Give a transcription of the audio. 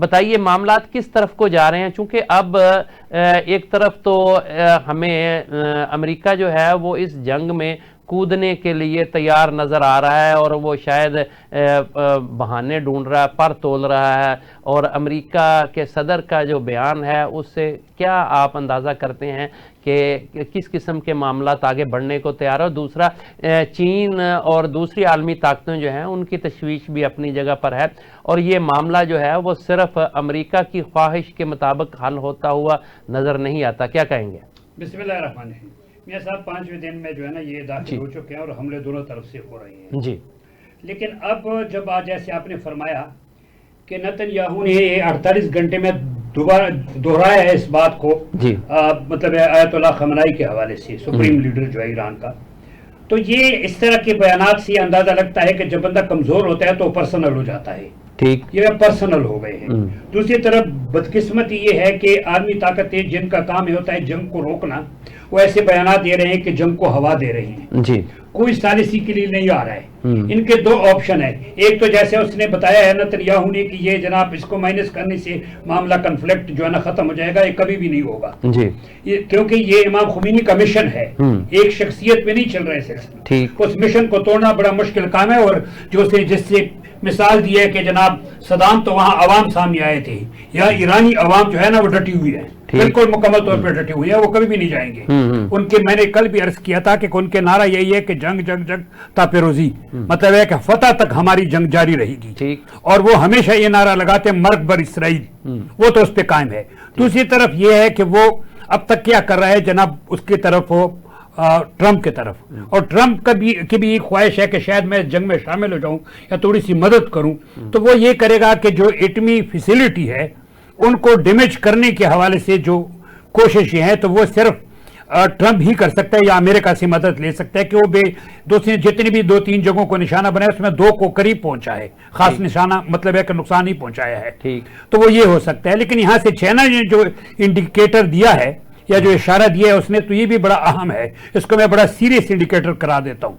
बताइए मामलात किस तरफ को जा रहे हैं, चूंकि अब एक तरफ तो हमें अमेरिका जो है वो इस जंग में कूदने के लिए तैयार नज़र आ रहा है और वो शायद बहाने ढूंढ रहा है, पर तोल रहा है, और अमेरिका के सदर का जो बयान है उससे क्या आप अंदाज़ा करते हैं कि किस किस्म के मामलात आगे बढ़ने को तैयार है। और दूसरा, चीन और दूसरी आलमी ताकतें जो हैं उनकी तशवीश भी अपनी जगह पर है, और ये मामला जो है वो सिर्फ अमेरिका की ख्वाहिश के मुताबिक हल होता हुआ नज़र नहीं आता, क्या कहेंगे? बिस्मिल्लाहिर्रहमानिर्रहीम। मियां साहब, 5वें दिन में जो है ना ये दाखिल हो चुके हैं और हमले दोनों तरफ से हो रहे हैं जी। लेकिन अब जब आज जैसे आपने फरमाया कि नेतन्याहू ने 48 घंटे में दोबारा दोहराया है इस बात को जी, मतलब आयतुल्लाह खमनाई के हवाले से, सुप्रीम लीडर जो है ईरान का, तो ये इस तरह के बयानात से अंदाजा लगता है कि जब बंदा कमजोर होता है तो पर्सनल हो जाता है। ठीक, ये पर्सनल हो गए हैं। दूसरी तरफ बदकिस्मती ये है कि आर्मी ताकतें जिनका काम होता है जंग को रोकना, वो ऐसे बयानात दे रहे हैं कि जंग को हवा दे रहे हैं जी, कोई सालिसी के लिए नहीं आ रहा है। इनके दो ऑप्शन है, एक तो जैसे उसने बताया है नेतन्याहू ने कि ये जनाब इसको माइनस करने से मामला कन्फ्लिक्ट जो है ना खत्म हो जाएगा, ये कभी भी नहीं होगा जी, क्योंकि ये इमाम खुमैनी का मिशन है, एक शख्सियत में नहीं चल रहा है सिलसिला। ठीक, उस मिशन को तोड़ना बड़ा मुश्किल काम है। और जो से जिससे मिसाल दी है कि जनाब सदाम तो वहां अवाम सामने आए थे, या ईरानी अवाम जो है ना वो डटी हुई है, बिल्कुल मुकम्मल तौर पर डटी हुई है, वो कभी भी नहीं जाएंगे। उनके, मैंने कल भी अर्ज किया था कि उनके नारा यही है कि जंग जंग जंग तापेरोजी, मतलब है कि फतह तक हमारी जंग जारी रहेगी, और वो हमेशा ये नारा लगाते हैं मर्ग बर इसराइल, वो तो उस पर कायम है। दूसरी तरफ ये है कि वो अब तक क्या कर रहा है जनाब, उसकी तरफ वो ट्रंप की तरफ, और ट्रंप की भी ख्वाहिश है कि शायद मैं जंग में शामिल हो जाऊं या थोड़ी सी मदद करूं, तो वो ये करेगा कि जो एटमी फैसिलिटी है उनको डैमेज करने के हवाले से जो कोशिशें हैं, तो वो सिर्फ ट्रंप ही कर सकता है या अमेरिका से मदद ले सकता है कि वो दूसरी जितनी भी 2-3 जगहों को निशाना बनाया उसमें 2 को करीब पहुंचा है, खास निशाना मतलब है कि नुकसान ही पहुंचाया है। ठीक, तो वो ये हो सकता है। लेकिन यहां से चाइना ने जो इंडिकेटर दिया है या जो इशारा दिया है उसने, तो ये भी बड़ा अहम है, इसको मैं बड़ा सीरियस इंडिकेटर करा देता हूं।